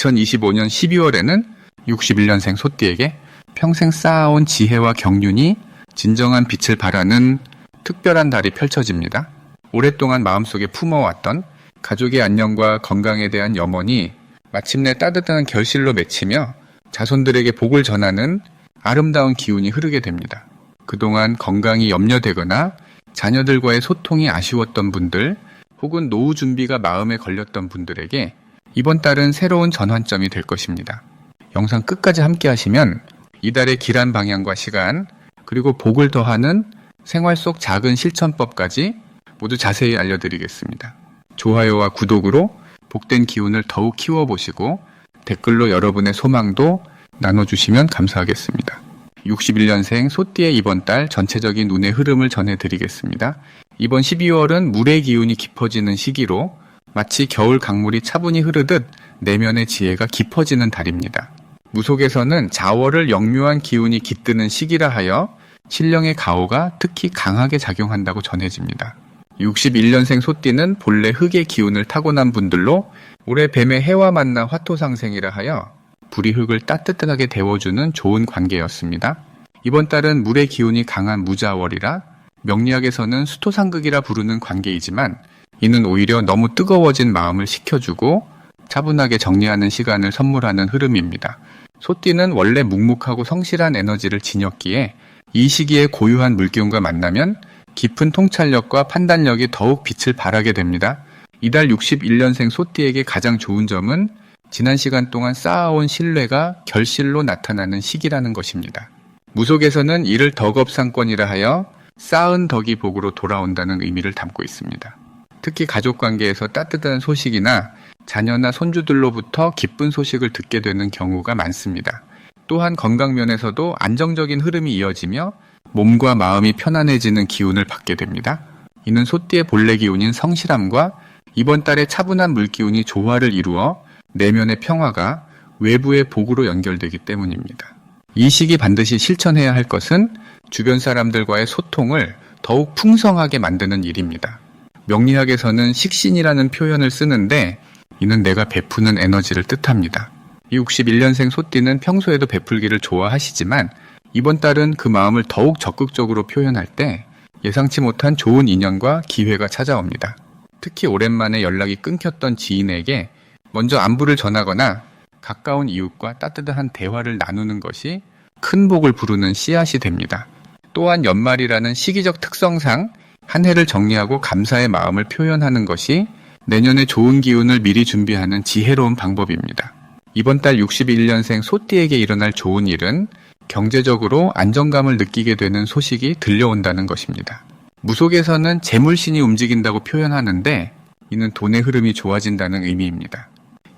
2025년 12월에는 61년생 소띠에게 평생 쌓아온 지혜와 경륜이 진정한 빛을 발하는 특별한 달이 펼쳐집니다. 오랫동안 마음속에 품어왔던 가족의 안녕과 건강에 대한 염원이 마침내 따뜻한 결실로 맺히며 자손들에게 복을 전하는 아름다운 기운이 흐르게 됩니다. 그동안 건강이 염려되거나 자녀들과의 소통이 아쉬웠던 분들 혹은 노후 준비가 마음에 걸렸던 분들에게 이번 달은 새로운 전환점이 될 것입니다. 영상 끝까지 함께 하시면 이달의 길한 방향과 시간 그리고 복을 더하는 생활 속 작은 실천법까지 모두 자세히 알려드리겠습니다. 좋아요와 구독으로 복된 기운을 더욱 키워보시고 댓글로 여러분의 소망도 나눠주시면 감사하겠습니다. 61년생 소띠의 이번 달 전체적인 운의 흐름을 전해드리겠습니다. 이번 12월은 물의 기운이 깊어지는 시기로 마치 겨울 강물이 차분히 흐르듯 내면의 지혜가 깊어지는 달입니다. 무속에서는 자월을 역묘한 기운이 깃드는 시기라 하여 신령의 가호가 특히 강하게 작용한다고 전해집니다. 61년생 소띠는 본래 흙의 기운을 타고난 분들로 올해 뱀의 해와 만나 화토상생이라 하여 불이 흙을 따뜻하게 데워주는 좋은 관계였습니다. 이번 달은 물의 기운이 강한 무자월이라 명리학에서는 수토상극이라 부르는 관계이지만 이는 오히려 너무 뜨거워진 마음을 식혀주고 차분하게 정리하는 시간을 선물하는 흐름입니다. 소띠는 원래 묵묵하고 성실한 에너지를 지녔기에 이 시기에 고유한 물기운과 만나면 깊은 통찰력과 판단력이 더욱 빛을 발하게 됩니다. 이달 61년생 소띠에게 가장 좋은 점은 지난 시간 동안 쌓아온 신뢰가 결실로 나타나는 시기라는 것입니다. 무속에서는 이를 덕업상권이라 하여 쌓은 덕이 복으로 돌아온다는 의미를 담고 있습니다. 특히 가족관계에서 따뜻한 소식이나 자녀나 손주들로부터 기쁜 소식을 듣게 되는 경우가 많습니다. 또한 건강면에서도 안정적인 흐름이 이어지며 몸과 마음이 편안해지는 기운을 받게 됩니다. 이는 소띠의 본래 기운인 성실함과 이번 달의 차분한 물기운이 조화를 이루어 내면의 평화가 외부의 복으로 연결되기 때문입니다. 이 시기 반드시 실천해야 할 것은 주변 사람들과의 소통을 더욱 풍성하게 만드는 일입니다. 명리학에서는 식신이라는 표현을 쓰는데 이는 내가 베푸는 에너지를 뜻합니다. 61년생 소띠는 평소에도 베풀기를 좋아하시지만 이번 달은 그 마음을 더욱 적극적으로 표현할 때 예상치 못한 좋은 인연과 기회가 찾아옵니다. 특히 오랜만에 연락이 끊겼던 지인에게 먼저 안부를 전하거나 가까운 이웃과 따뜻한 대화를 나누는 것이 큰 복을 부르는 씨앗이 됩니다. 또한 연말이라는 시기적 특성상 한 해를 정리하고 감사의 마음을 표현하는 것이 내년에 좋은 기운을 미리 준비하는 지혜로운 방법입니다. 이번 달 61년생 소띠에게 일어날 좋은 일은 경제적으로 안정감을 느끼게 되는 소식이 들려온다는 것입니다. 무속에서는 재물신이 움직인다고 표현하는데 이는 돈의 흐름이 좋아진다는 의미입니다.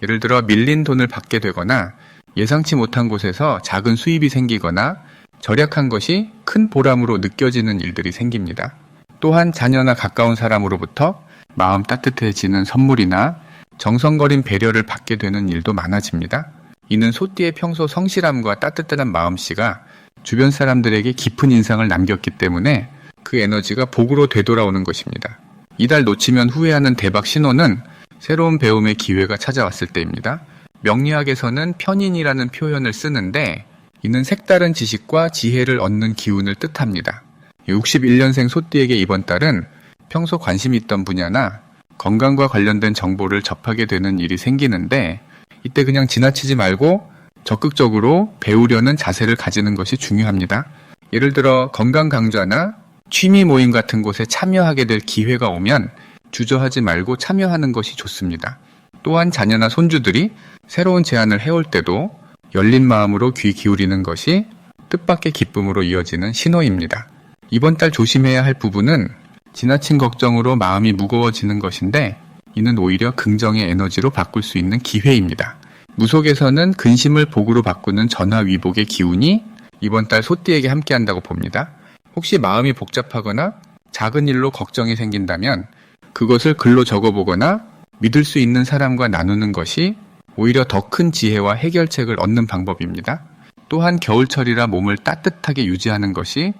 예를 들어 밀린 돈을 받게 되거나 예상치 못한 곳에서 작은 수입이 생기거나 절약한 것이 큰 보람으로 느껴지는 일들이 생깁니다. 또한 자녀나 가까운 사람으로부터 마음 따뜻해지는 선물이나 정성거린 배려를 받게 되는 일도 많아집니다. 이는 소띠의 평소 성실함과 따뜻한 마음씨가 주변 사람들에게 깊은 인상을 남겼기 때문에 그 에너지가 복으로 되돌아오는 것입니다. 이달 놓치면 후회하는 대박 신호는 새로운 배움의 기회가 찾아왔을 때입니다. 명리학에서는 편인이라는 표현을 쓰는데 이는 색다른 지식과 지혜를 얻는 기운을 뜻합니다. 61년생 소띠에게 이번 달은 평소 관심이 있던 분야나 건강과 관련된 정보를 접하게 되는 일이 생기는데 이때 그냥 지나치지 말고 적극적으로 배우려는 자세를 가지는 것이 중요합니다. 예를 들어 건강 강좌나 취미 모임 같은 곳에 참여하게 될 기회가 오면 주저하지 말고 참여하는 것이 좋습니다. 또한 자녀나 손주들이 새로운 제안을 해올 때도 열린 마음으로 귀 기울이는 것이 뜻밖의 기쁨으로 이어지는 신호입니다. 이번 달 조심해야 할 부분은 지나친 걱정으로 마음이 무거워지는 것인데 이는 오히려 긍정의 에너지로 바꿀 수 있는 기회입니다. 무속에서는 근심을 복으로 바꾸는 전화위복의 기운이 이번 달 소띠에게 함께한다고 봅니다. 혹시 마음이 복잡하거나 작은 일로 걱정이 생긴다면 그것을 글로 적어보거나 믿을 수 있는 사람과 나누는 것이 오히려 더 큰 지혜와 해결책을 얻는 방법입니다. 또한 겨울철이라 몸을 따뜻하게 유지하는 것이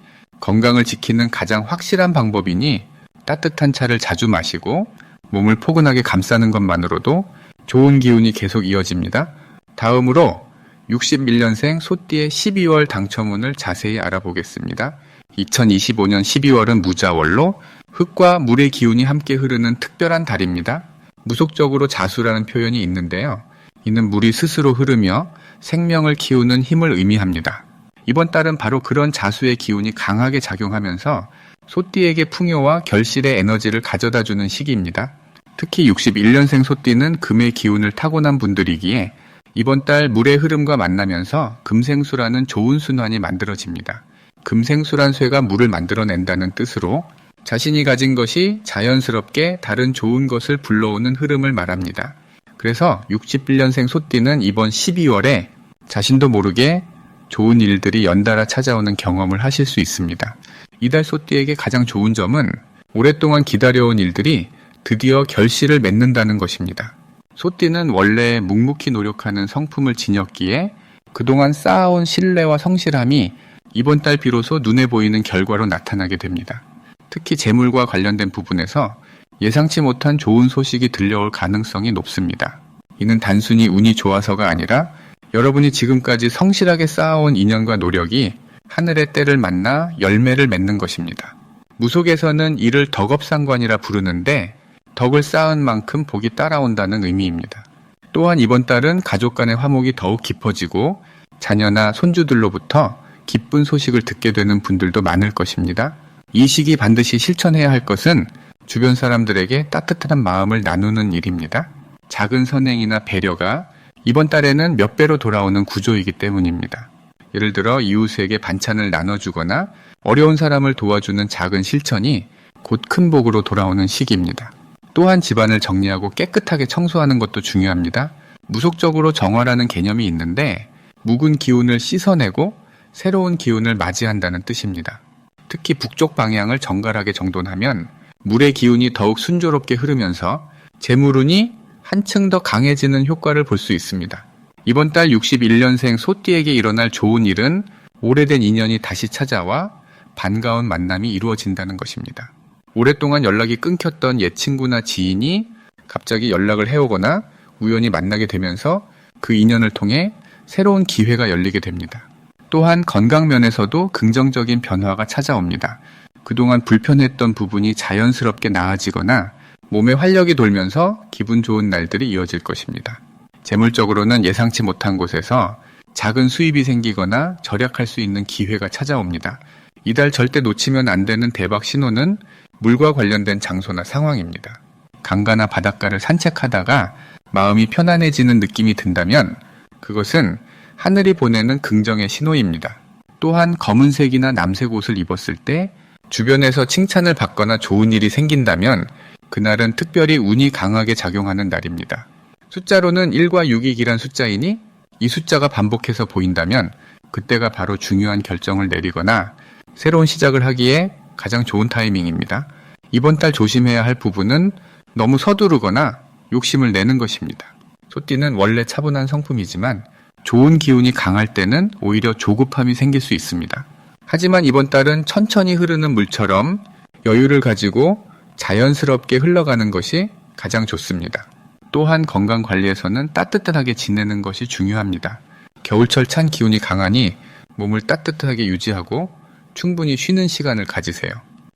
건강을 지키는 가장 확실한 방법이니 따뜻한 차를 자주 마시고 몸을 포근하게 감싸는 것만으로도 좋은 기운이 계속 이어집니다. 다음으로 61년생 소띠의 12월 당첨운을 자세히 알아보겠습니다. 2025년 12월은 무자월로 흙과 물의 기운이 함께 흐르는 특별한 달입니다. 무속적으로 자수라는 표현이 있는데요. 이는 물이 스스로 흐르며 생명을 키우는 힘을 의미합니다. 이번 달은 바로 그런 자수의 기운이 강하게 작용하면서 소띠에게 풍요와 결실의 에너지를 가져다주는 시기입니다. 특히 61년생 소띠는 금의 기운을 타고난 분들이기에 이번 달 물의 흐름과 만나면서 금생수라는 좋은 순환이 만들어집니다. 금생수란 쇠가 물을 만들어낸다는 뜻으로 자신이 가진 것이 자연스럽게 다른 좋은 것을 불러오는 흐름을 말합니다. 그래서 61년생 소띠는 이번 12월에 자신도 모르게 좋은 일들이 연달아 찾아오는 경험을 하실 수 있습니다. 이달 소띠에게 가장 좋은 점은 오랫동안 기다려온 일들이 드디어 결실을 맺는다는 것입니다. 소띠는 원래 묵묵히 노력하는 성품을 지녔기에 그동안 쌓아온 신뢰와 성실함이 이번 달 비로소 눈에 보이는 결과로 나타나게 됩니다. 특히 재물과 관련된 부분에서 예상치 못한 좋은 소식이 들려올 가능성이 높습니다. 이는 단순히 운이 좋아서가 아니라 여러분이 지금까지 성실하게 쌓아온 인연과 노력이 하늘의 때를 만나 열매를 맺는 것입니다. 무속에서는 이를 덕업상관이라 부르는데 덕을 쌓은 만큼 복이 따라온다는 의미입니다. 또한 이번 달은 가족 간의 화목이 더욱 깊어지고 자녀나 손주들로부터 기쁜 소식을 듣게 되는 분들도 많을 것입니다. 이 시기 반드시 실천해야 할 것은 주변 사람들에게 따뜻한 마음을 나누는 일입니다. 작은 선행이나 배려가 이번 달에는 몇 배로 돌아오는 구조이기 때문입니다. 예를 들어 이웃에게 반찬을 나눠주거나 어려운 사람을 도와주는 작은 실천이 곧 큰 복으로 돌아오는 시기입니다. 또한 집안을 정리하고 깨끗하게 청소하는 것도 중요합니다. 무속적으로 정화라는 개념이 있는데 묵은 기운을 씻어내고 새로운 기운을 맞이한다는 뜻입니다. 특히 북쪽 방향을 정갈하게 정돈하면 물의 기운이 더욱 순조롭게 흐르면서 재물운이 한층 더 강해지는 효과를 볼 수 있습니다. 이번 달 61년생 소띠에게 일어날 좋은 일은 오래된 인연이 다시 찾아와 반가운 만남이 이루어진다는 것입니다. 오랫동안 연락이 끊겼던 옛 친구나 지인이 갑자기 연락을 해오거나 우연히 만나게 되면서 그 인연을 통해 새로운 기회가 열리게 됩니다. 또한 건강 면에서도 긍정적인 변화가 찾아옵니다. 그동안 불편했던 부분이 자연스럽게 나아지거나 몸에 활력이 돌면서 기분 좋은 날들이 이어질 것입니다. 재물적으로는 예상치 못한 곳에서 작은 수입이 생기거나 절약할 수 있는 기회가 찾아옵니다. 이달 절대 놓치면 안 되는 대박 신호는 물과 관련된 장소나 상황입니다. 강가나 바닷가를 산책하다가 마음이 편안해지는 느낌이 든다면 그것은 하늘이 보내는 긍정의 신호입니다. 또한 검은색이나 남색 옷을 입었을 때 주변에서 칭찬을 받거나 좋은 일이 생긴다면 그날은 특별히 운이 강하게 작용하는 날입니다. 숫자로는 1과 6이 길한 숫자이니 이 숫자가 반복해서 보인다면 그때가 바로 중요한 결정을 내리거나 새로운 시작을 하기에 가장 좋은 타이밍입니다. 이번 달 조심해야 할 부분은 너무 서두르거나 욕심을 내는 것입니다. 소띠는 원래 차분한 성품이지만 좋은 기운이 강할 때는 오히려 조급함이 생길 수 있습니다. 하지만 이번 달은 천천히 흐르는 물처럼 여유를 가지고 자연스럽게 흘러가는 것이 가장 좋습니다. 또한 건강 관리에서는 따뜻하게 지내는 것이 중요합니다. 겨울철 찬 기운이 강하니 몸을 따뜻하게 유지하고 충분히 쉬는 시간을 가지세요.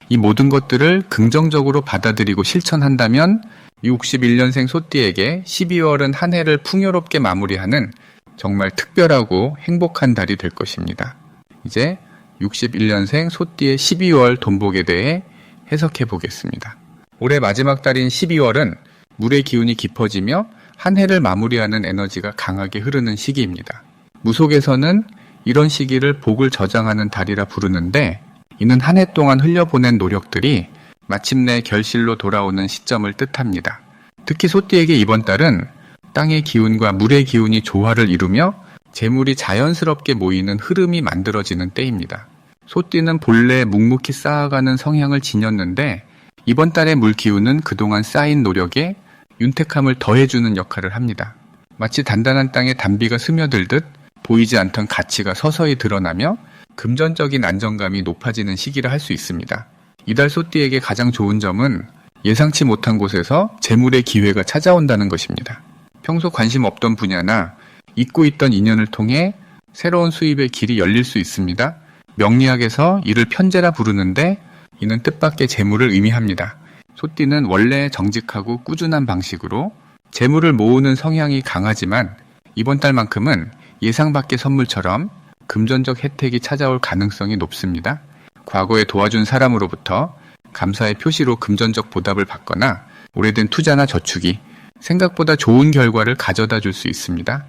이 모든 것들을 긍정적으로 받아들이고 실천한다면 61년생 소띠에게 12월은 한 해를 풍요롭게 마무리하는 정말 특별하고 행복한 달이 될 것입니다. 이제 61년생 소띠의 12월 돈복에 대해 해석해 보겠습니다. 올해 마지막 달인 12월은 물의 기운이 깊어지며 한 해를 마무리하는 에너지가 강하게 흐르는 시기입니다. 무속에서는 이런 시기를 복을 저장하는 달이라 부르는데 이는 한 해 동안 흘려보낸 노력들이 마침내 결실로 돌아오는 시점을 뜻합니다. 특히 소띠에게 이번 달은 땅의 기운과 물의 기운이 조화를 이루며 재물이 자연스럽게 모이는 흐름이 만들어지는 때입니다. 소띠는 본래 묵묵히 쌓아가는 성향을 지녔는데 이번 달의 물 기운은 그동안 쌓인 노력에 윤택함을 더해주는 역할을 합니다. 마치 단단한 땅에 단비가 스며들듯 보이지 않던 가치가 서서히 드러나며 금전적인 안정감이 높아지는 시기라 할 수 있습니다. 이달 소띠에게 가장 좋은 점은 예상치 못한 곳에서 재물의 기회가 찾아온다는 것입니다. 평소 관심 없던 분야나 잊고 있던 인연을 통해 새로운 수입의 길이 열릴 수 있습니다. 명리학에서 이를 편재라 부르는데 이는 뜻밖의 재물을 의미합니다. 소띠는 원래 정직하고 꾸준한 방식으로 재물을 모으는 성향이 강하지만 이번 달만큼은 예상 밖의 선물처럼 금전적 혜택이 찾아올 가능성이 높습니다. 과거에 도와준 사람으로부터 감사의 표시로 금전적 보답을 받거나 오래된 투자나 저축이 생각보다 좋은 결과를 가져다 줄 수 있습니다.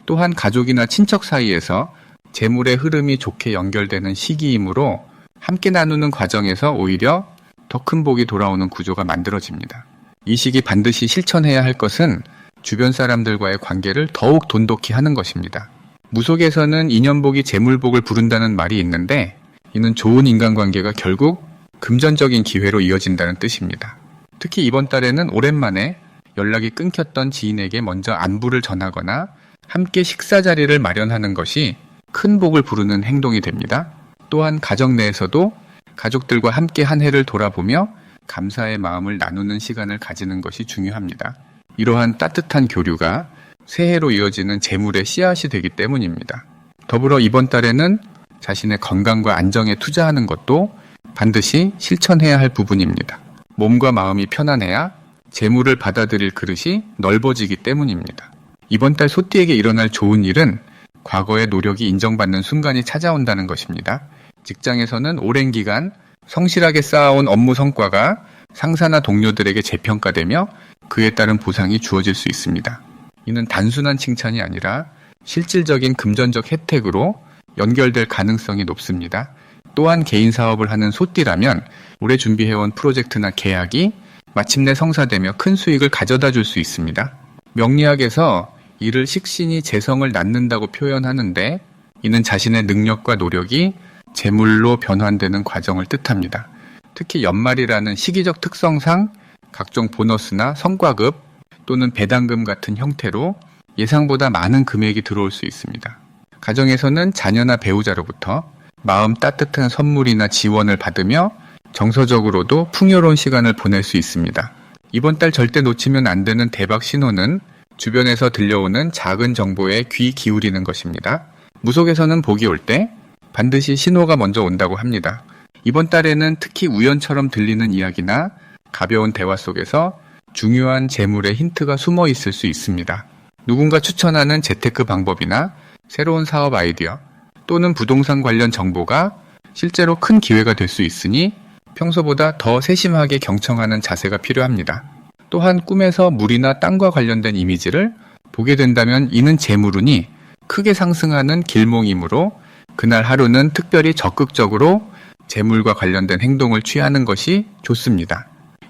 또한 가족이나 친척 사이에서 재물의 흐름이 좋게 연결되는 시기이므로 함께 나누는 과정에서 오히려 더 큰 복이 돌아오는 구조가 만들어집니다. 이 시기 반드시 실천해야 할 것은 주변 사람들과의 관계를 더욱 돈독히 하는 것입니다. 무속에서는 인연복이 재물복을 부른다는 말이 있는데 이는 좋은 인간관계가 결국 금전적인 기회로 이어진다는 뜻입니다. 특히 이번 달에는 오랜만에 연락이 끊겼던 지인에게 먼저 안부를 전하거나 함께 식사 자리를 마련하는 것이 큰 복을 부르는 행동이 됩니다. 또한 가정 내에서도 가족들과 함께 한 해를 돌아보며 감사의 마음을 나누는 시간을 가지는 것이 중요합니다. 이러한 따뜻한 교류가 새해로 이어지는 재물의 씨앗이 되기 때문입니다. 더불어 이번 달에는 자신의 건강과 안정에 투자하는 것도 반드시 실천해야 할 부분입니다. 몸과 마음이 편안해야 재물을 받아들일 그릇이 넓어지기 때문입니다. 이번 달 소띠에게 일어날 좋은 일은 과거의 노력이 인정받는 순간이 찾아온다는 것입니다. 직장에서는 오랜 기간 성실하게 쌓아온 업무 성과가 상사나 동료들에게 재평가되며 그에 따른 보상이 주어질 수 있습니다. 이는 단순한 칭찬이 아니라 실질적인 금전적 혜택으로 연결될 가능성이 높습니다. 또한 개인 사업을 하는 소띠라면 올해 준비해온 프로젝트나 계약이 마침내 성사되며 큰 수익을 가져다 줄 수 있습니다. 명리학에서 이를 식신이 재성을 낳는다고 표현하는데 이는 자신의 능력과 노력이 재물로 변환되는 과정을 뜻합니다. 특히 연말이라는 시기적 특성상 각종 보너스나 성과급 또는 배당금 같은 형태로 예상보다 많은 금액이 들어올 수 있습니다. 가정에서는 자녀나 배우자로부터 마음 따뜻한 선물이나 지원을 받으며 정서적으로도 풍요로운 시간을 보낼 수 있습니다. 이번 달 절대 놓치면 안 되는 대박 신호는 주변에서 들려오는 작은 정보에 귀 기울이는 것입니다. 무속에서는 복이 올 때 반드시 신호가 먼저 온다고 합니다. 이번 달에는 특히 우연처럼 들리는 이야기나 가벼운 대화 속에서 중요한 재물의 힌트가 숨어 있을 수 있습니다. 누군가 추천하는 재테크 방법이나 새로운 사업 아이디어 또는 부동산 관련 정보가 실제로 큰 기회가 될 수 있으니 평소보다 더 세심하게 경청하는 자세가 필요합니다. 또한 꿈에서 물이나 땅과 관련된 이미지를 보게 된다면 이는 재물운이 크게 상승하는 길몽이므로 그날 하루는 특별히 적극적으로 재물과 관련된 행동을 취하는 것이 좋습니다.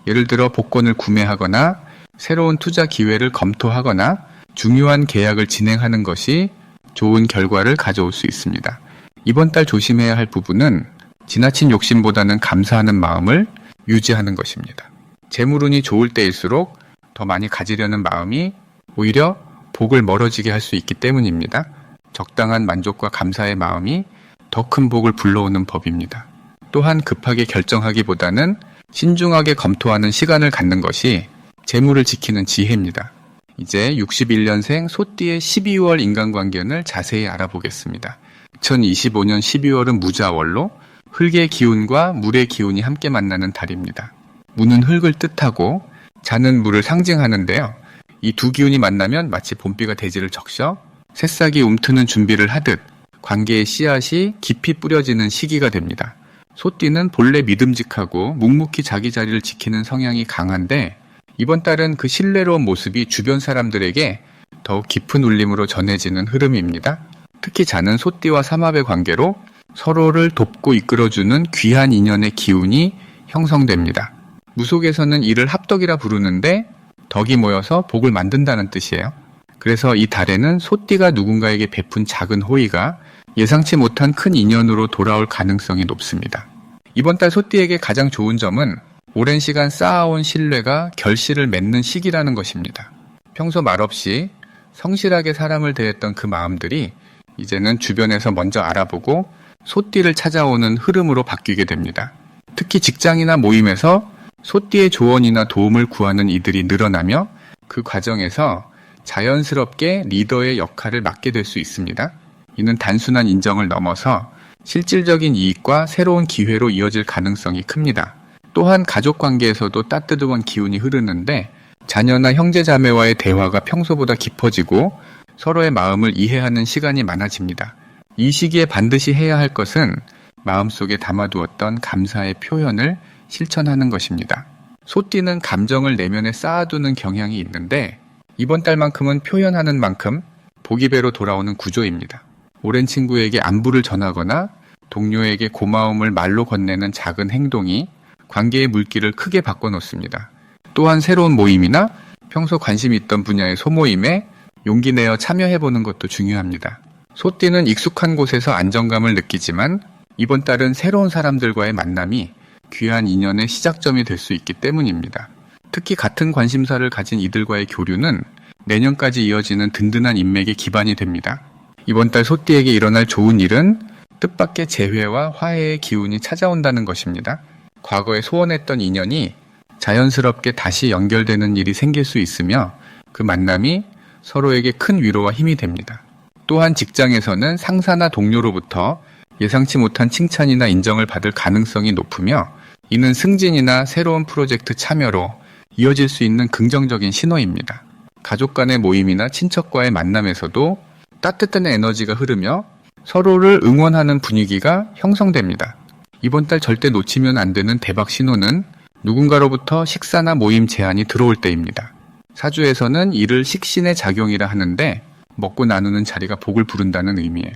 예를 들어 복권을 구매하거나 새로운 투자 기회를 검토하거나 중요한 계약을 진행하는 것이 좋은 결과를 가져올 수 있습니다. 이번 달 조심해야 할 부분은 지나친 욕심보다는 감사하는 마음을 유지하는 것입니다. 재물운이 좋을 때일수록 더 많이 가지려는 마음이 오히려 복을 멀어지게 할 수 있기 때문입니다. 적당한 만족과 감사의 마음이 더 큰 복을 불러오는 법입니다. 또한 급하게 결정하기보다는 신중하게 검토하는 시간을 갖는 것이 재물을 지키는 지혜입니다. 이제 61년생 소띠의 12월 인간관계를 자세히 알아보겠습니다. 2025년 12월은 무자월로 흙의 기운과 물의 기운이 함께 만나는 달입니다. 무는 흙을 뜻하고 자는 물을 상징하는데요. 이 두 기운이 만나면 마치 봄비가 대지를 적셔 새싹이 움트는 준비를 하듯 관계의 씨앗이 깊이 뿌려지는 시기가 됩니다. 소띠는 본래 믿음직하고 묵묵히 자기 자리를 지키는 성향이 강한데 이번 달은 그 신뢰로운 모습이 주변 사람들에게 더욱 깊은 울림으로 전해지는 흐름입니다. 특히 자는 소띠와 삼합의 관계로 서로를 돕고 이끌어주는 귀한 인연의 기운이 형성됩니다. 무속에서는 이를 합덕이라 부르는데 덕이 모여서 복을 만든다는 뜻이에요. 그래서 이 달에는 소띠가 누군가에게 베푼 작은 호의가 예상치 못한 큰 인연으로 돌아올 가능성이 높습니다. 이번 달 소띠에게 가장 좋은 점은 오랜 시간 쌓아온 신뢰가 결실을 맺는 시기라는 것입니다. 평소 말없이 성실하게 사람을 대했던 그 마음들이 이제는 주변에서 먼저 알아보고 소띠를 찾아오는 흐름으로 바뀌게 됩니다. 특히 직장이나 모임에서 소띠의 조언이나 도움을 구하는 이들이 늘어나며 그 과정에서 자연스럽게 리더의 역할을 맡게 될 수 있습니다. 이는 단순한 인정을 넘어서 실질적인 이익과 새로운 기회로 이어질 가능성이 큽니다. 또한 가족 관계에서도 따뜻한 기운이 흐르는데 자녀나 형제자매와의 대화가 평소보다 깊어지고 서로의 마음을 이해하는 시간이 많아집니다. 이 시기에 반드시 해야 할 것은 마음속에 담아두었던 감사의 표현을 실천하는 것입니다. 소띠는 감정을 내면에 쌓아두는 경향이 있는데 이번 달만큼은 표현하는 만큼 보기배로 돌아오는 구조입니다. 오랜 친구에게 안부를 전하거나 동료에게 고마움을 말로 건네는 작은 행동이 관계의 물길을 크게 바꿔놓습니다. 또한 새로운 모임이나 평소 관심이 있던 분야의 소모임에 용기 내어 참여해보는 것도 중요합니다. 소띠는 익숙한 곳에서 안정감을 느끼지만 이번 달은 새로운 사람들과의 만남이 귀한 인연의 시작점이 될 수 있기 때문입니다. 특히 같은 관심사를 가진 이들과의 교류는 내년까지 이어지는 든든한 인맥의 기반이 됩니다. 이번 달 소띠에게 일어날 좋은 일은 뜻밖의 재회와 화해의 기운이 찾아온다는 것입니다. 과거에 소원했던 인연이 자연스럽게 다시 연결되는 일이 생길 수 있으며 그 만남이 서로에게 큰 위로와 힘이 됩니다. 또한 직장에서는 상사나 동료로부터 예상치 못한 칭찬이나 인정을 받을 가능성이 높으며 이는 승진이나 새로운 프로젝트 참여로 이어질 수 있는 긍정적인 신호입니다. 가족 간의 모임이나 친척과의 만남에서도 따뜻한 에너지가 흐르며 서로를 응원하는 분위기가 형성됩니다. 이번 달 절대 놓치면 안 되는 대박 신호는 누군가로부터 식사나 모임 제안이 들어올 때입니다. 사주에서는 이를 식신의 작용이라 하는데 먹고 나누는 자리가 복을 부른다는 의미예요.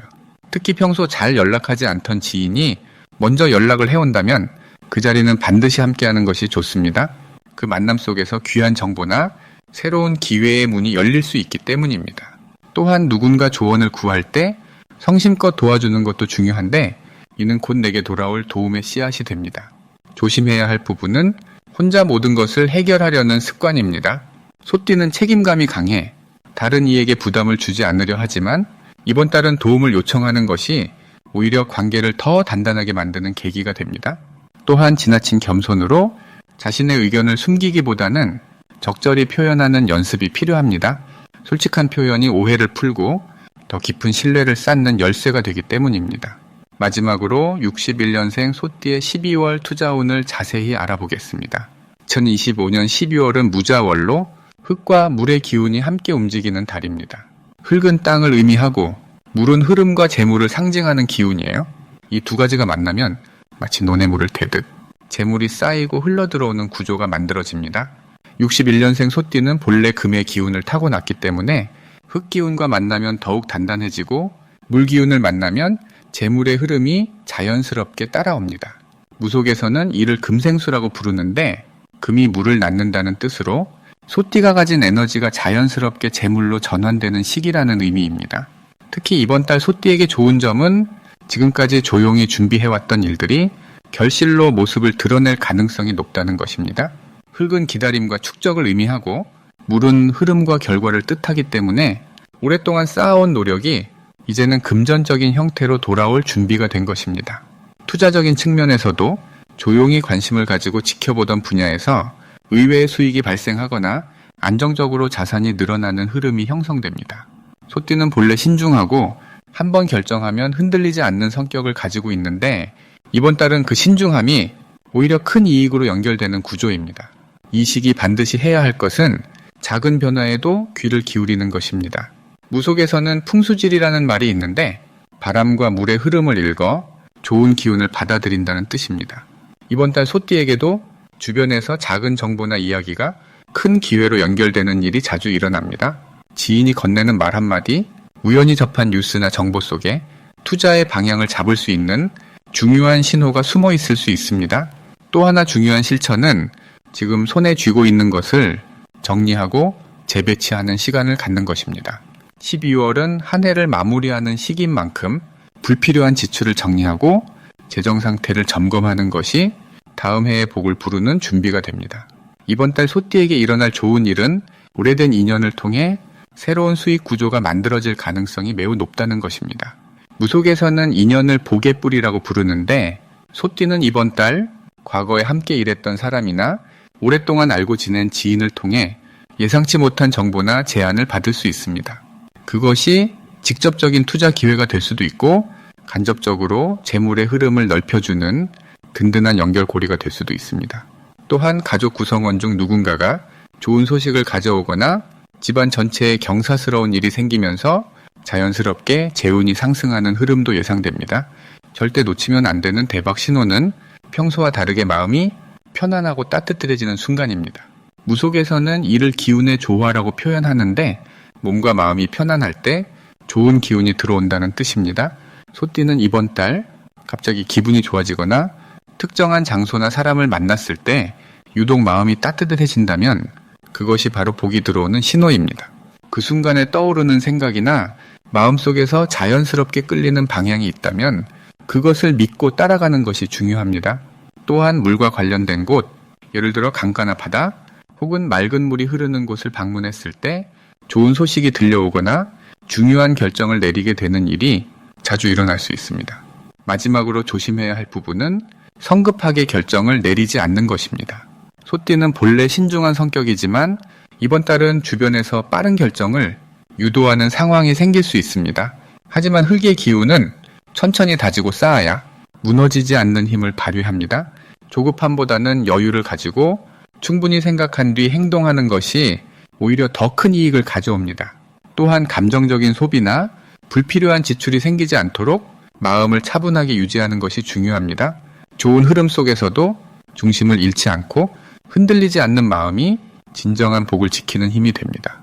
특히 평소 잘 연락하지 않던 지인이 먼저 연락을 해온다면 그 자리는 반드시 함께하는 것이 좋습니다. 그 만남 속에서 귀한 정보나 새로운 기회의 문이 열릴 수 있기 때문입니다. 또한 누군가 조언을 구할 때 성심껏 도와주는 것도 중요한데 이는 곧 내게 돌아올 도움의 씨앗이 됩니다. 조심해야 할 부분은 혼자 모든 것을 해결하려는 습관입니다. 소띠는 책임감이 강해 다른 이에게 부담을 주지 않으려 하지만 이번 달은 도움을 요청하는 것이 오히려 관계를 더 단단하게 만드는 계기가 됩니다. 또한 지나친 겸손으로 자신의 의견을 숨기기보다는 적절히 표현하는 연습이 필요합니다. 솔직한 표현이 오해를 풀고 더 깊은 신뢰를 쌓는 열쇠가 되기 때문입니다. 마지막으로 61년생 소띠의 12월 투자운을 자세히 알아보겠습니다. 2025년 12월은 무자월로 흙과 물의 기운이 함께 움직이는 달입니다. 흙은 땅을 의미하고 물은 흐름과 재물을 상징하는 기운이에요. 이 두 가지가 만나면 마치 논해물을 대듯 재물이 쌓이고 흘러들어오는 구조가 만들어집니다. 61년생 소띠는 본래 금의 기운을 타고났기 때문에 흙 기운과 만나면 더욱 단단해지고 물 기운을 만나면 재물의 흐름이 자연스럽게 따라옵니다. 무속에서는 이를 금생수라고 부르는데 금이 물을 낳는다는 뜻으로 소띠가 가진 에너지가 자연스럽게 재물로 전환되는 시기라는 의미입니다. 특히 이번 달 소띠에게 좋은 점은 지금까지 조용히 준비해왔던 일들이 결실로 모습을 드러낼 가능성이 높다는 것입니다. 흙은 기다림과 축적을 의미하고 물은 흐름과 결과를 뜻하기 때문에 오랫동안 쌓아온 노력이 이제는 금전적인 형태로 돌아올 준비가 된 것입니다. 투자적인 측면에서도 조용히 관심을 가지고 지켜보던 분야에서 의외의 수익이 발생하거나 안정적으로 자산이 늘어나는 흐름이 형성됩니다. 소띠는 본래 신중하고 한번 결정하면 흔들리지 않는 성격을 가지고 있는데 이번 달은 그 신중함이 오히려 큰 이익으로 연결되는 구조입니다. 이 시기 반드시 해야 할 것은 작은 변화에도 귀를 기울이는 것입니다. 무속에서는 풍수질이라는 말이 있는데 바람과 물의 흐름을 읽어 좋은 기운을 받아들인다는 뜻입니다. 이번 달 소띠에게도 주변에서 작은 정보나 이야기가 큰 기회로 연결되는 일이 자주 일어납니다. 지인이 건네는 말 한마디, 우연히 접한 뉴스나 정보 속에 투자의 방향을 잡을 수 있는 중요한 신호가 숨어 있을 수 있습니다. 또 하나 중요한 실천은 지금 손에 쥐고 있는 것을 정리하고 재배치하는 시간을 갖는 것입니다. 12월은 한 해를 마무리하는 시기인 만큼 불필요한 지출을 정리하고 재정 상태를 점검하는 것이 다음 해의 복을 부르는 준비가 됩니다. 이번 달 소띠에게 일어날 좋은 일은 오래된 인연을 통해 새로운 수익 구조가 만들어질 가능성이 매우 높다는 것입니다. 무속에서는 인연을 복의 뿌리라고 부르는데 소띠는 이번 달 과거에 함께 일했던 사람이나 오랫동안 알고 지낸 지인을 통해 예상치 못한 정보나 제안을 받을 수 있습니다. 그것이 직접적인 투자 기회가 될 수도 있고 간접적으로 재물의 흐름을 넓혀주는 든든한 연결고리가 될 수도 있습니다. 또한 가족 구성원 중 누군가가 좋은 소식을 가져오거나 집안 전체에 경사스러운 일이 생기면서 자연스럽게 재운이 상승하는 흐름도 예상됩니다. 절대 놓치면 안 되는 대박 신호는 평소와 다르게 마음이 편안하고 따뜻해지는 순간입니다. 무속에서는 이를 기운의 조화라고 표현하는데 몸과 마음이 편안할 때 좋은 기운이 들어온다는 뜻입니다. 소띠는 이번 달 갑자기 기분이 좋아지거나 특정한 장소나 사람을 만났을 때 유독 마음이 따뜻해진다면 그것이 바로 복이 들어오는 신호입니다. 그 순간에 떠오르는 생각이나 마음속에서 자연스럽게 끌리는 방향이 있다면 그것을 믿고 따라가는 것이 중요합니다. 또한 물과 관련된 곳, 예를 들어 강가나 바다 혹은 맑은 물이 흐르는 곳을 방문했을 때 좋은 소식이 들려오거나 중요한 결정을 내리게 되는 일이 자주 일어날 수 있습니다. 마지막으로 조심해야 할 부분은 성급하게 결정을 내리지 않는 것입니다. 소띠는 본래 신중한 성격이지만 이번 달은 주변에서 빠른 결정을 유도하는 상황이 생길 수 있습니다. 하지만 흙의 기운은 천천히 다지고 쌓아야 무너지지 않는 힘을 발휘합니다. 조급함보다는 여유를 가지고 충분히 생각한 뒤 행동하는 것이 오히려 더 큰 이익을 가져옵니다. 또한 감정적인 소비나 불필요한 지출이 생기지 않도록 마음을 차분하게 유지하는 것이 중요합니다. 좋은 흐름 속에서도 중심을 잃지 않고 흔들리지 않는 마음이 진정한 복을 지키는 힘이 됩니다.